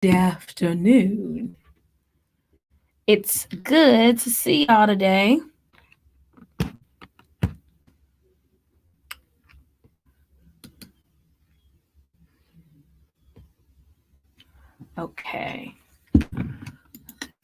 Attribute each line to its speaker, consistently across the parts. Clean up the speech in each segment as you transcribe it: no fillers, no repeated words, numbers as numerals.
Speaker 1: Good afternoon. It's good to see y'all today. Okay. Let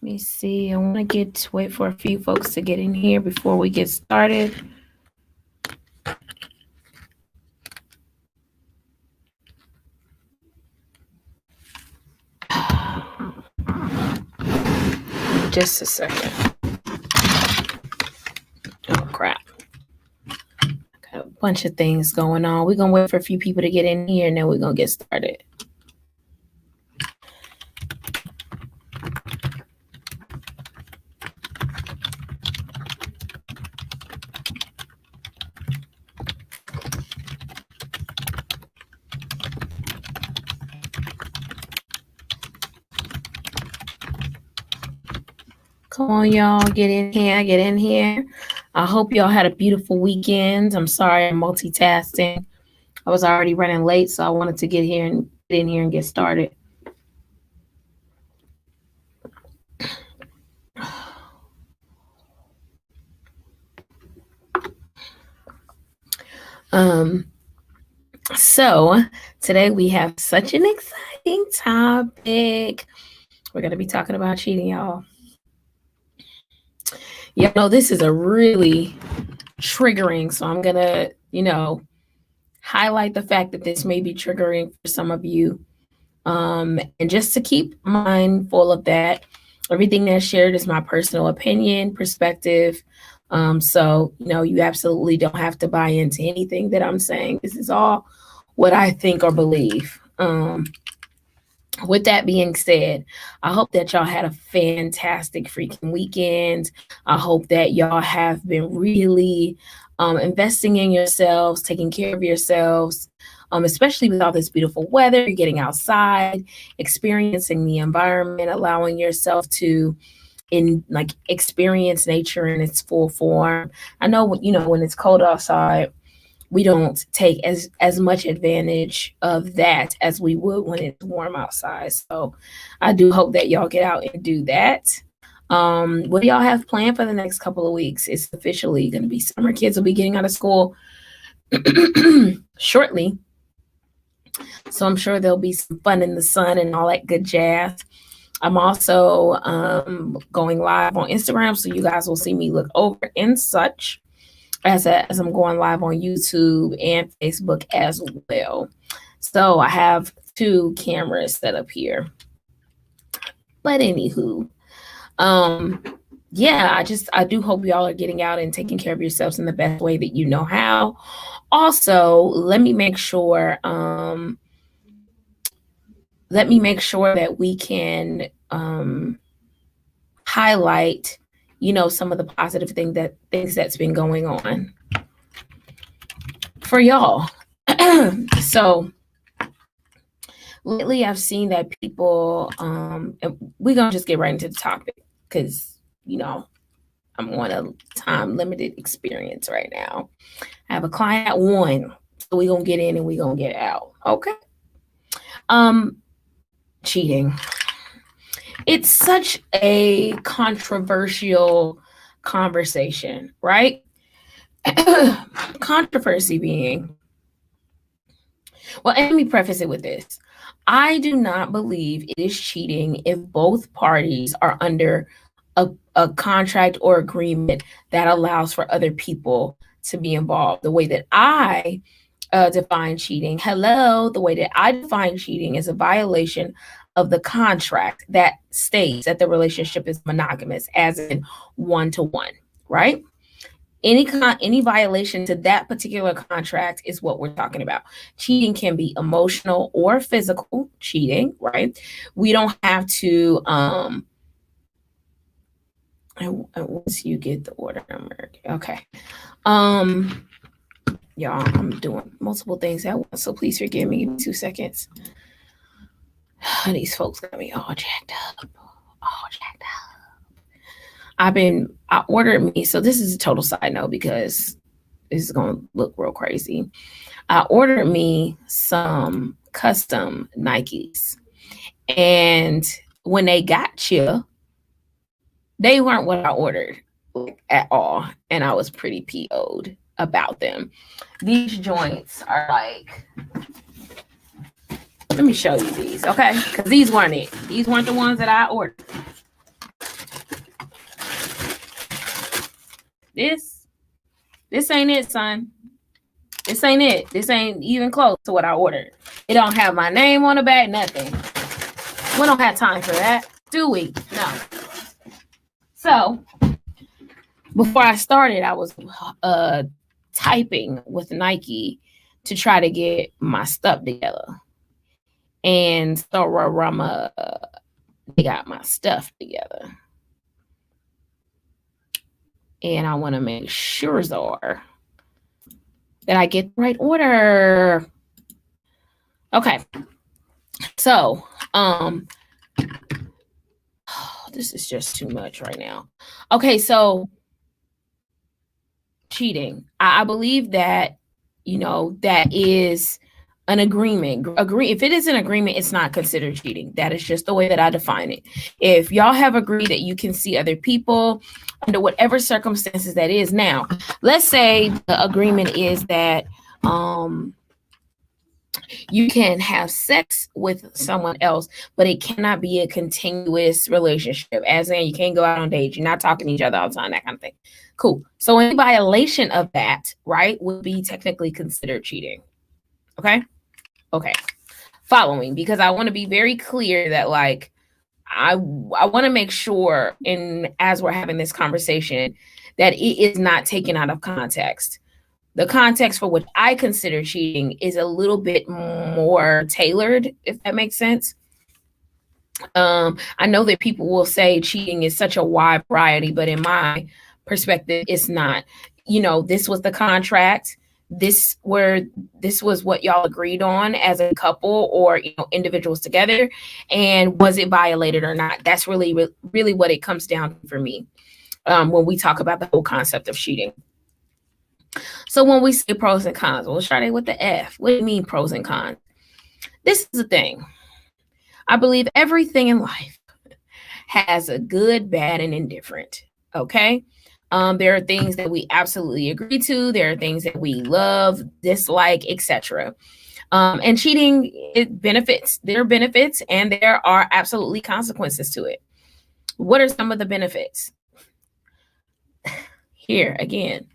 Speaker 1: me see. I want to wait for a few folks to get in here before we get started. Just a second. Oh, crap. Got a bunch of things going on. We're going to wait for a few people to get in here and then we're going to get started. Come on, y'all. Get in here. I hope y'all had a beautiful weekend. I'm sorry I'm multitasking. I was already running late, so I wanted to get in here and get started. So today we have such an exciting topic. We're going to be talking about cheating, y'all. You know, this is a really triggering, so I'm going to, highlight the fact that this may be triggering for some of you. And just to keep mindful of that, everything that's shared is my personal opinion, perspective. So, you absolutely don't have to buy into anything that I'm saying. This is all what I think or believe. With that being said, I hope that y'all had a fantastic freaking weekend. I hope that y'all have been really investing in yourselves, taking care of yourselves, especially with all this beautiful weather, getting outside, experiencing the environment, allowing yourself to experience nature in its full form. I know when it's cold outside, we don't take as much advantage of that as we would when it's warm outside. So I do hope that y'all get out and do that. What do y'all have planned for the next couple of weeks? It's officially going to be summer. Kids will be getting out of school shortly. So I'm sure there'll be some fun in the sun and all that good jazz. I'm also going live on Instagram, so you guys will see me look over and such as I'm going live on YouTube and Facebook as well. So I have 2 cameras set up here. But anywho, yeah, I do hope y'all are getting out and taking care of yourselves in the best way that you know how. Also, let me make sure that we can highlight, some of the positive things that's been going on for y'all. So lately I've seen that people, and we're going to just get right into the topic because, I'm on a time limited experience right now. I have a client at 1, so we're going to get in and we're going to get out. Okay. Cheating. It's such a controversial conversation, right? Controversy being, well, let me preface it with this. I do not believe it is cheating if both parties are under a contract or agreement that allows for other people to be involved. The way that I define cheating, the way that I define cheating is a violation of the contract that states that the relationship is monogamous, as in 1-to-1, right? Any violation to that particular contract is what we're talking about. Cheating can be emotional or physical cheating, right? We don't have to and once you get the order number, okay. Y'all, I'm doing multiple things at once, so please forgive me. Give me 2 seconds. These folks got me all jacked up. I ordered me, so this is a total side note because this is going to look real crazy. I ordered me some custom Nikes, And when they got you, they weren't what I ordered at all. And I was pretty PO'd about them. These joints are like, let me show you these, okay? Because these weren't it. These weren't the ones that I ordered. This ain't it, son. This ain't it. This ain't even close to what I ordered. It don't have my name on the back, nothing. We don't have time for that, do we? No. So, before I started, I was typing with Nike to try to get my stuff together. And so they got my stuff together. And I want to make sure, that I get the right order. Okay. So, this is just too much right now. Okay, so cheating. I believe that, that is an agreement. If it is an agreement, it's not considered cheating. That is just the way that I define it. If y'all have agreed that you can see other people under whatever circumstances that is. Now, let's say the agreement is that you can have sex with someone else, but it cannot be a continuous relationship. As in, you can't go out on dates. You're not talking to each other all the time, that kind of thing. Cool. So any violation of that, right, would be technically considered cheating. Okay? Okay. Following, because I want to be very clear that, like, I want to make sure, as we're having this conversation, that it is not taken out of context. The context for what I consider cheating is a little bit more tailored, if that makes sense. I know that people will say cheating is such a wide variety, but in my perspective, it's not. This was the contract. This was what y'all agreed on as a couple or individuals together, and was it violated or not? That's really, really what it comes down to for me when we talk about the whole concept of cheating. So when we say pros and cons, we'll start with the F. What do you mean pros and cons? This is the thing. I believe everything in life has a good, bad, and indifferent. Okay. There are things that we absolutely agree to. There are things that we love, dislike, etc. And cheating, it benefits. There are benefits, and there are absolutely consequences to it. What are some of the benefits? Here again,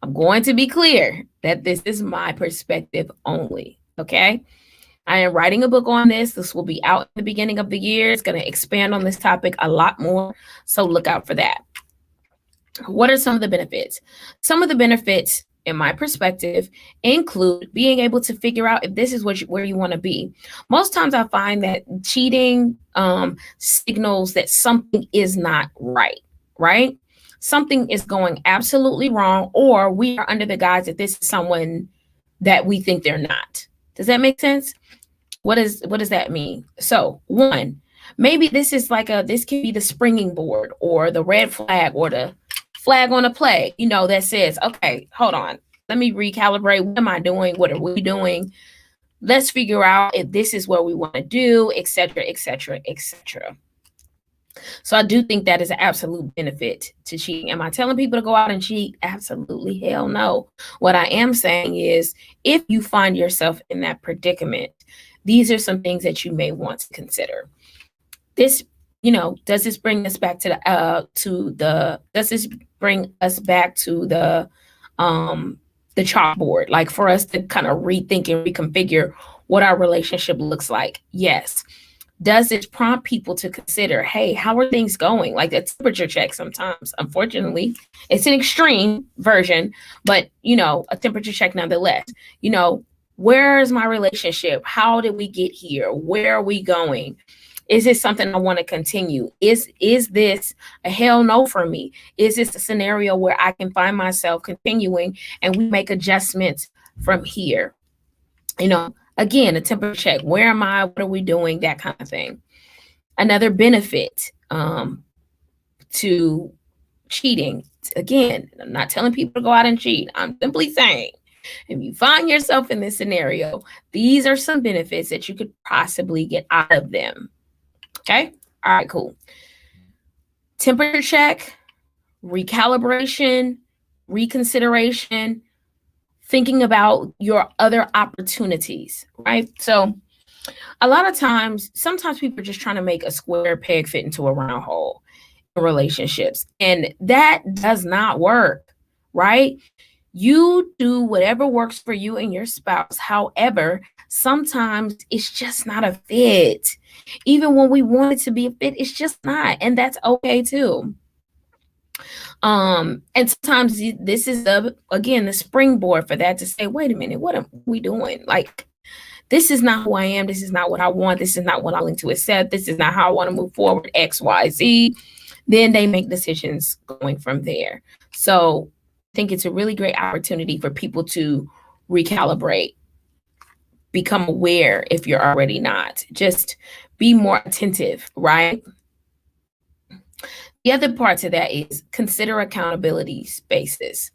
Speaker 1: I'm going to be clear that this is my perspective only. Okay. I am writing a book on this. This will be out at the beginning of the year. It's going to expand on this topic a lot more. So look out for that. What are some of the benefits? Some of the benefits, in my perspective, include being able to figure out if this is where you want to be. Most times I find that cheating signals that something is not right? Something is going absolutely wrong, or we are under the guise that this is someone that we think they're not. Does that make sense? What does that mean? So, one, maybe this is this can be the springing board or the red flag or the flag on a play, that says, okay, hold on, let me recalibrate. What am I doing? What are we doing? Let's figure out if this is what we want to do, etc., etc., etc. So I do think that is an absolute benefit to cheating. Am I telling people to go out and cheat? Absolutely hell no. What I am saying is, if you find yourself in that predicament, these are some things that you may want to consider. This, does this bring us back to the chalkboard? Like, for us to kind of rethink and reconfigure what our relationship looks like? Yes. Does it prompt people to consider, hey, how are things going? Like a temperature check sometimes. Unfortunately, it's an extreme version, but, a temperature check nonetheless. Where is my relationship? How did we get here? Where are we going? Is this something I want to continue? Is this a hell no for me? Is this a scenario where I can find myself continuing and we make adjustments from here? Again, a temperature check. Where am I? What are we doing? That kind of thing. Another benefit to cheating. Again, I'm not telling people to go out and cheat. I'm simply saying, if you find yourself in this scenario, these are some benefits that you could possibly get out of them. Okay. All right, cool. Temperature check, recalibration, reconsideration, thinking about your other opportunities, right? So a lot of times, sometimes people are just trying to make a square peg fit into a round hole in relationships, and that does not work, right? You do whatever works for you and your spouse. However, sometimes it's just not a fit. Even when we want it to be a fit, it's just not, and that's okay too. And sometimes this is the springboard for that, to say, wait a minute, what are we doing? Like, this is not who I am. This is not what I want. This is not what I'm willing to accept. This is not how I want to move forward, X, Y, Z. Then they make decisions going from there. So I think it's a really great opportunity for people to recalibrate, become aware if you're already not. Just be more attentive, right? The other part to that is consider accountability spaces.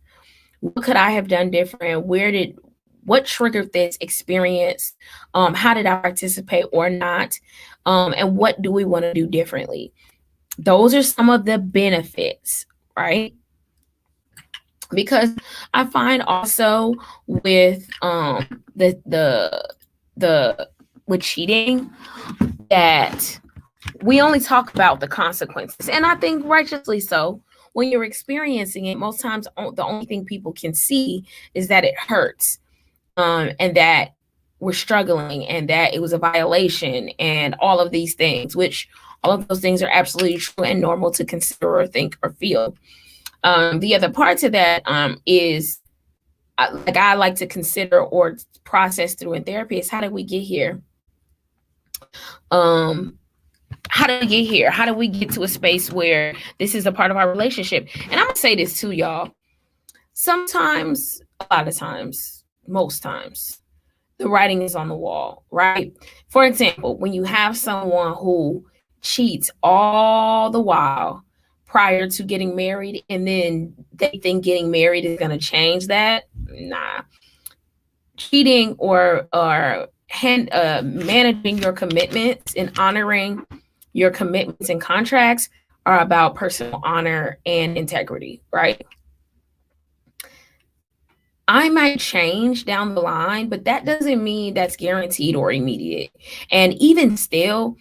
Speaker 1: What could I have done different? What triggered this experience? How did I participate or not? And what do we want to do differently? Those are some of the benefits, right? Because I find also with the with cheating that we only talk about the consequences, and I think righteously so. When you're experiencing it, most times the only thing people can see is that it hurts, and that we're struggling, and that it was a violation, and all of these things, which all of those things are absolutely true and normal to consider or think or feel. The other part to that is like I like to consider or process through in therapy is, how did we get here? How did we get here? How did we get to a space where this is a part of our relationship? And I'm gonna say this too, y'all. Sometimes, a lot of times, most times, the writing is on the wall, right? For example, when you have someone who cheats all the while prior to getting married, and then they think getting married is going to change that, nah. Cheating or managing your commitments and honoring your commitments and contracts are about personal honor and integrity, right? I might change down the line, but that doesn't mean that's guaranteed or immediate. And even still,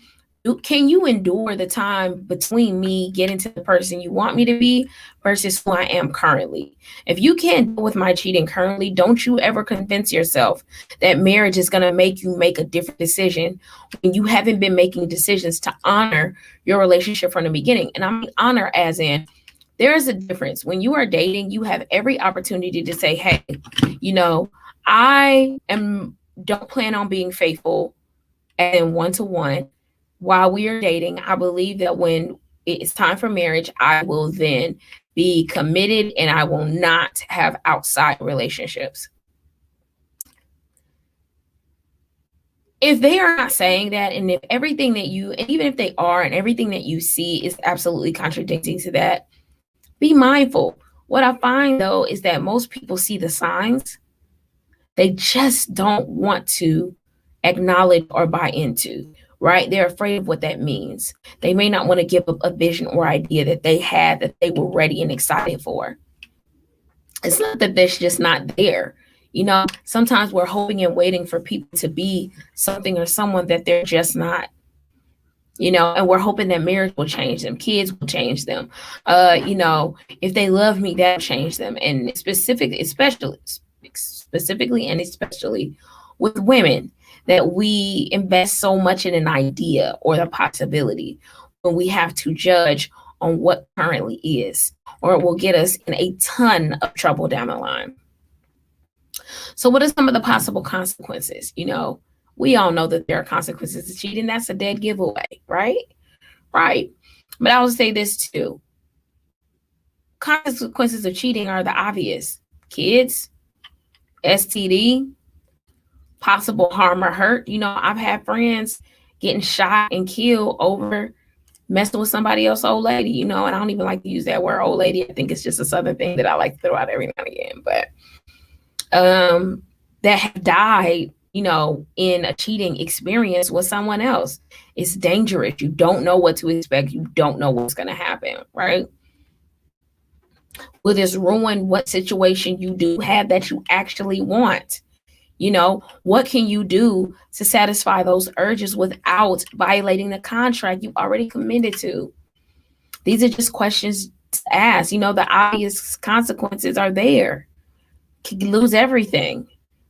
Speaker 1: can you endure the time between me getting to the person you want me to be versus who I am currently? If you can't deal with my cheating currently, don't you ever convince yourself that marriage is going to make you make a different decision when you haven't been making decisions to honor your relationship from the beginning. And I mean honor as in, there is a difference. When you are dating, you have every opportunity to say, hey, I don't plan on being faithful and one-to-one while we are dating. I believe that when it's time for marriage, I will then be committed and I will not have outside relationships. If they are not saying that, and if everything that and even if they are, and everything that you see is absolutely contradicting to that, be mindful. What I find though is that most people see the signs. They just don't want to acknowledge or buy into, right? They're afraid of what that means. They may not want to give up a vision or idea that they had, that they were ready and excited for. It's not that that's just not there. Sometimes we're hoping and waiting for people to be something or someone that they're just not. And we're hoping that marriage will change them, kids will change them. If they love me, that'll change them. And specifically and especially with women, that we invest so much in an idea or the possibility when we have to judge on what currently is, or it will get us in a ton of trouble down the line. So what are some of the possible consequences? We all know that there are consequences to cheating. That's a dead giveaway, right? Right. But I will say this too. Consequences of cheating are the obvious. Kids, STD, possible harm or hurt. I've had friends getting shot and killed over messing with somebody else's old lady, and I don't even like to use that word old lady. I think it's just a Southern thing that I like to throw out every now and again. But that have died, in a cheating experience with someone else. It's dangerous. You don't know what to expect. You don't know what's going to happen, right? Will this ruin what situation you do have that you actually want? What can you do to satisfy those urges without violating the contract you already committed to? These are just questions to ask. The obvious consequences are there. You can lose everything.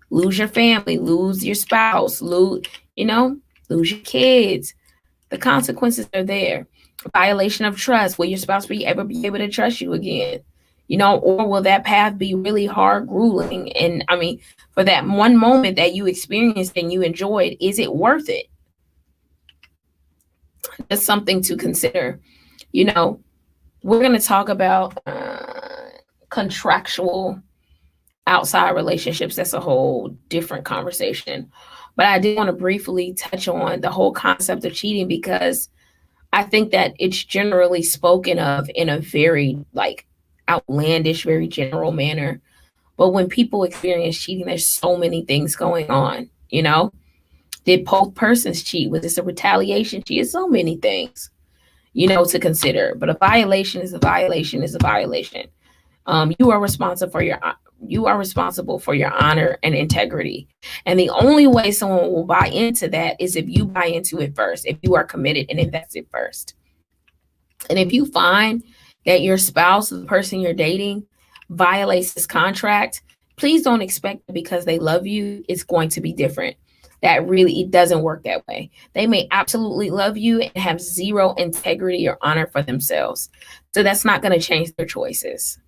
Speaker 1: Lose your family, lose your spouse, lose your kids. The consequences are there. Violation of trust. Will your spouse ever be able to trust you again? Or will that path be really hard, grueling? And I mean, for that one moment that you experienced and you enjoyed, is it worth it? Just something to consider. We're going to talk about contractual outside relationships. That's a whole different conversation. But I did want to briefly touch on the whole concept of cheating, because I think that it's generally spoken of in a very outlandish, very general manner. But when people experience cheating, there's so many things going on. Did both persons cheat? Was this a retaliation cheat? It's so many things, to consider. But a violation is a violation is a violation. You are responsible for your honor and integrity. And the only way someone will buy into that is if you buy into it first, if you are committed and invested first. And if you find that your spouse, the person you're dating, violates this contract, please don't expect that because they love you, it's going to be different. It doesn't work that way. They may absolutely love you and have zero integrity or honor for themselves. So that's not going to change their choices.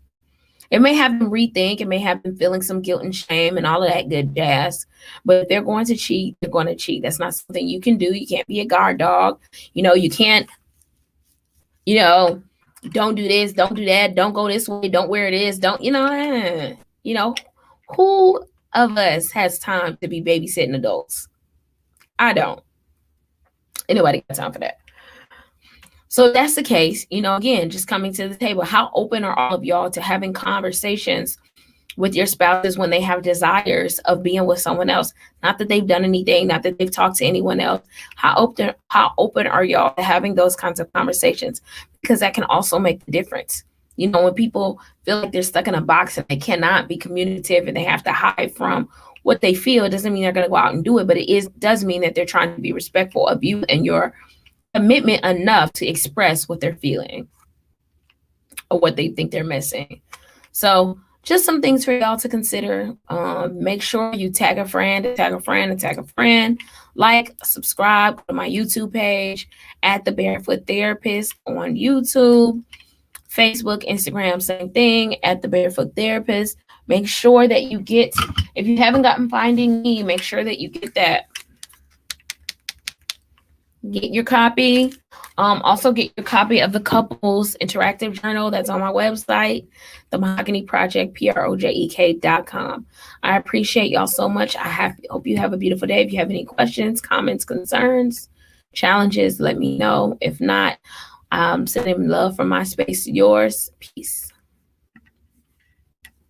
Speaker 1: It may have them rethink. It may have them feeling some guilt and shame and all of that good jazz. But if they're going to cheat, they're going to cheat. That's not something you can do. You can't be a guard dog. You can't, don't do this, don't do that, don't go this way, don't wear this, don't, who of us has time to be babysitting adults? I don't. Ain't nobody got time for that. So if that's the case, again, just coming to the table, how open are all of y'all to having conversations with your spouses when they have desires of being with someone else? Not that they've done anything, not that they've talked to anyone else. How open are y'all to having those kinds of conversations? Because that can also make the difference. When people feel like they're stuck in a box and they cannot be communicative and they have to hide from what they feel, it doesn't mean they're going to go out and do it, but it does mean that they're trying to be respectful of you and your commitment enough to express what they're feeling or what they think they're missing. So just some things for y'all to consider. Make sure you tag a friend, like, subscribe to my YouTube page at The Barefoot Therapist on YouTube, Facebook, Instagram, same thing at The Barefoot Therapist. Make sure that you get, if you haven't gotten Finding Me, make sure that you get that. Get your copy. Also get your copy of the Couples Interactive Journal that's on my website, the Mahogany Project, projek.com. I appreciate y'all so much. Hope you have a beautiful day. If you have any questions, comments, concerns, challenges, let me know. If not, sending love from my space to yours. Peace.